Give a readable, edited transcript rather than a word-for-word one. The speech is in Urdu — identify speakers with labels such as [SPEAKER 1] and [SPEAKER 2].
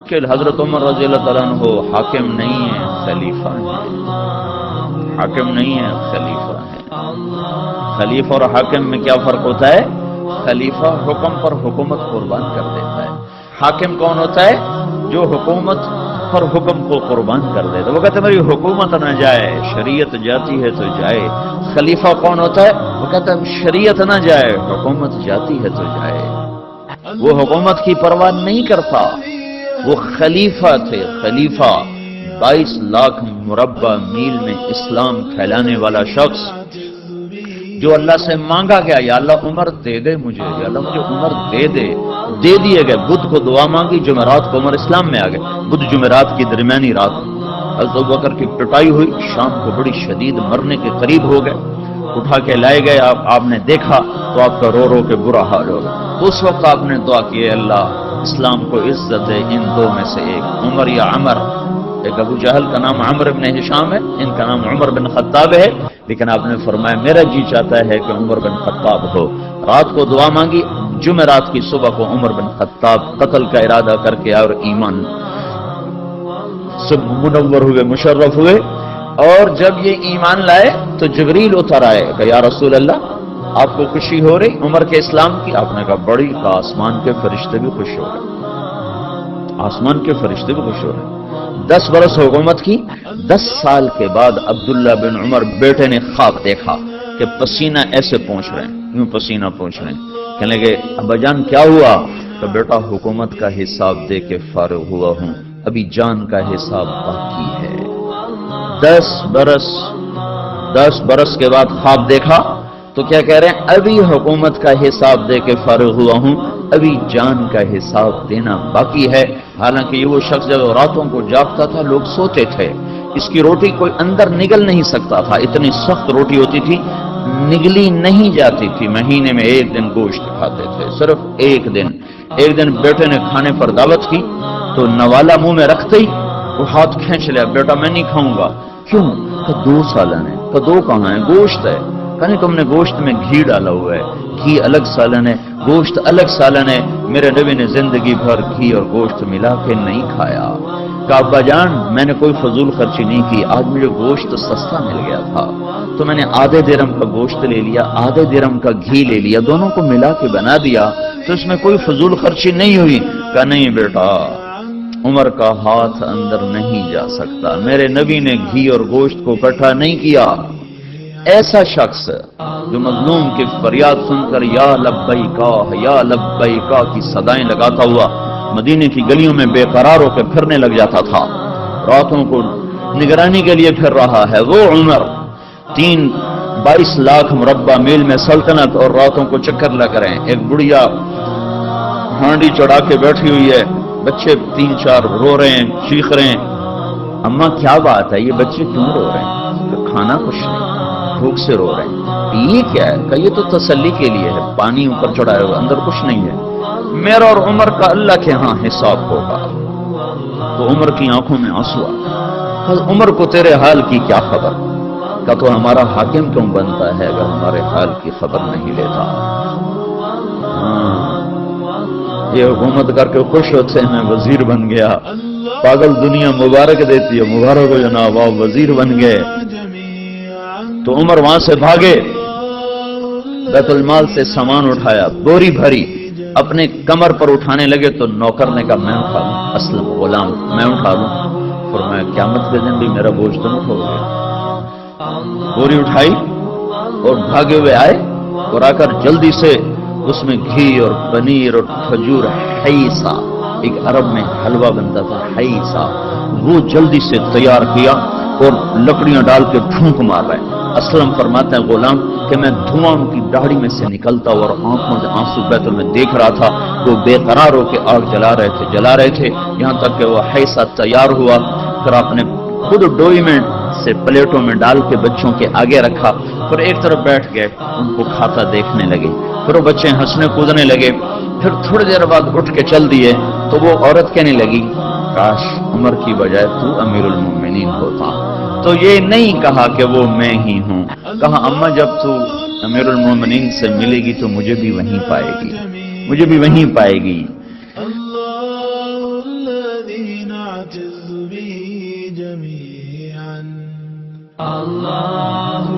[SPEAKER 1] کہ حضرت عمر رضی اللہ تعالیٰ عنہ حاکم نہیں ہے، خلیفہ ہے۔ حاکم نہیں ہے، خلیفہ ہے۔ خلیفہ اور حاکم میں کیا فرق ہوتا ہے؟ خلیفہ حکم پر حکومت قربان کر دیتا ہے۔ حاکم کون ہوتا ہے؟ جو حکومت پر حکم کو قربان کر دیتا ہے۔ وہ کہتے ہیں میری حکومت نہ جائے، شریعت جاتی ہے تو جائے۔ خلیفہ کون ہوتا ہے؟ وہ کہتا ہے شریعت نہ جائے، حکومت جاتی ہے تو جائے۔ وہ حکومت کی پرواہ نہیں کرتا، وہ خلیفہ تھے۔ خلیفہ 22 لاکھ مربع میل میں اسلام پھیلانے والا شخص جو اللہ سے مانگا گیا، یا اللہ عمر دے دے مجھے، یا اللہ مجھے عمر دے دے، دے دیے گئے۔ بدھ کو دعا مانگی، جمعرات کو عمر اسلام میں آ گئے۔ بدھ جمعرات کی درمیانی رات حضرت ابوبکر کی پٹائی ہوئی، شام کو بڑی شدید مرنے کے قریب ہو گئے، اٹھا کے لائے گئے۔ آپ نے دیکھا تو آپ کا رو رو کے برا حال ہو گیا۔ اس وقت آپ نے دعا کی، اللہ اسلام کو عزت ہے ان دو میں سے ایک، عمر یا عمر۔ ایک ابو جہل کا نام عمر بن ہشام ہے، ان کا نام عمر بن خطاب ہے، لیکن آپ نے فرمایا میرا جی چاہتا ہے کہ عمر بن خطاب ہو۔ رات کو دعا مانگی، جمعرات کی صبح کو عمر بن خطاب قتل کا ارادہ کر کے اور ایمان سب منور ہوئے، مشرف ہوئے۔ اور جب یہ ایمان لائے تو جبریل اتر آئے کہ یا رسول اللہ آپ کو خوشی ہو رہی عمر کے اسلام کی؟ آپ نے کہا بڑی، کہ آسمان کے فرشتے بھی خوش ہو رہے، آسمان کے فرشتے بھی خوش ہو رہے۔ 10 برس حکومت کی۔ 10 سال کے بعد عبداللہ بن عمر بیٹے نے خواب دیکھا کہ پسینہ ایسے پہنچ رہے ہیں، یوں پسینہ پہنچ رہے ہیں۔ کہنے لگے ابا جان کیا ہوا؟ کہ بیٹا حکومت کا حساب دے کے فارغ ہوا ہوں، ابھی جان کا حساب باقی ہے۔ 10 برس کے بعد خواب دیکھا تو کیا کہہ رہے ہیں؟ ابھی حکومت کا حساب دے کے فارغ ہوا ہوں، ابھی جان کا حساب دینا باقی ہے۔ حالانکہ یہ وہ شخص جب راتوں کو جاگتا تھا لوگ سوتے تھے، اس کی روٹی کوئی اندر نگل نہیں سکتا تھا، اتنی سخت روٹی ہوتی تھی، نگلی نہیں جاتی تھی۔ مہینے میں 1 دن گوشت کھاتے تھے، صرف 1 دن۔ ایک دن بیٹے نے کھانے پر دعوت کی تو نوالا منہ میں رکھتے ہی وہ ہاتھ کھینچ لیا، بیٹا میں نہیں کھاؤں گا۔ کیوں؟ کہ 2 سالن ہے۔ کہ 2 کہاں ہے؟ گوشت ہے۔ کہنے تم نے گوشت میں گھی ڈالا ہوا ہے، گھی الگ سالن ہے، گوشت الگ سالن ہے۔ میرے نبی نے زندگی بھر گھی اور گوشت ملا کے نہیں کھایا۔ کہ ابا جان میں نے کوئی فضول خرچی نہیں کی، آج مجھے گوشت سستا مل گیا تھا تو میں نے آدھے درہم کا گوشت لے لیا، آدھے درہم کا گھی لے لیا، دونوں کو ملا کے بنا دیا، تو اس میں کوئی فضول خرچی نہیں ہوئی۔ کہ نہیں بیٹا، عمر کا ہاتھ اندر نہیں جا سکتا، میرے نبی نے گھی اور گوشت کو اکٹھا نہیں کیا۔ ایسا شخص جو مظلوم کی فریاد سن کر یا لبیکا یا لبیکا کی صدائیں لگاتا ہوا مدینے کی گلیوں میں بے قرار ہو کے پھرنے لگ جاتا تھا، راتوں کو نگرانی کے لیے پھر رہا ہے، وہ عمر 22 لاکھ مربع میل میں سلطنت اور راتوں کو چکر لگ رہے ہیں۔ ایک بڑھیا ہانڈی چڑھا کے بیٹھی ہوئی ہے، بچے 3-4 رو رہے ہیں، چیخ رہے ہیں۔ اماں کیا بات ہے، یہ بچے کیوں رو رہے ہیں؟ کہ کھانا کچھ نہیں، بھوک سے رو رہے ہیں۔ یہ کیا ہے؟ کہ یہ تو تسلی کے لیے ہے، پانی اوپر چڑھایا ہوا، اندر کچھ نہیں ہے۔ میرا اور عمر کا اللہ کے ہاں حساب ہوگا۔ تو عمر کی آنکھوں میں آنسو آ، عمر کو تیرے حال کی کیا خبر؟ کہ تو ہمارا حاکم کیوں بنتا ہے اگر ہمارے حال کی خبر نہیں لیتا؟ یہ حکومت کر کے خوش ہوتے ہیں میں وزیر بن گیا، پاگل دنیا مبارک دیتی ہے، مبارک ہو جناب آپ وزیر بن گئے۔ تو عمر وہاں سے بھاگے، بیت المال سے سامان اٹھایا، بوری بھری، اپنے کمر پر اٹھانے لگے تو نوکر نے کہا میں اٹھا لوں، اسلم غلام میں اٹھا لوں۔ فرمایا قیامت کے دن بھی میرا بوجھ تم اٹھو گے۔ بوری اٹھائی اور بھاگے ہوئے آئے اور آ کر جلدی سے اس میں گھی اور پنیر اور کھجور، حیسا ایک عرب میں حلوہ بنتا تھا، حیسا، وہ جلدی سے تیار کیا اور لکڑیاں ڈال کے پھونک مار رہے ہیں۔ اسلم فرماتے ہیں غلام کہ میں دھواں ان کی داڑھی میں سے نکلتا اور آنکھوں سے آنسو بیت میں دیکھ رہا تھا، وہ بے قرار ہو کے آگ جلا رہے تھے یہاں تک کہ وہ حیسا تیار ہوا۔ پھر آپ نے خود ڈوئی میں سے پلیٹوں میں ڈال کے بچوں کے آگے رکھا، پھر ایک طرف بیٹھ گئے ان کو کھاتا دیکھنے لگے۔ پھر وہ بچے ہنسنے کودنے لگے، پھر تھوڑی دیر بعد اٹھ کے چل دیے تو وہ عورت کہنے لگی کاش عمر کی بجائے تو امیر المومنین ہوتا۔ تو یہ نہیں کہا کہ وہ میں ہی ہوں، کہا اماں جب تو امیر المومنین سے ملے گی تو مجھے بھی وہیں پائے گی، مجھے بھی وہیں پائے گی۔
[SPEAKER 2] واعتز به جميعا. الله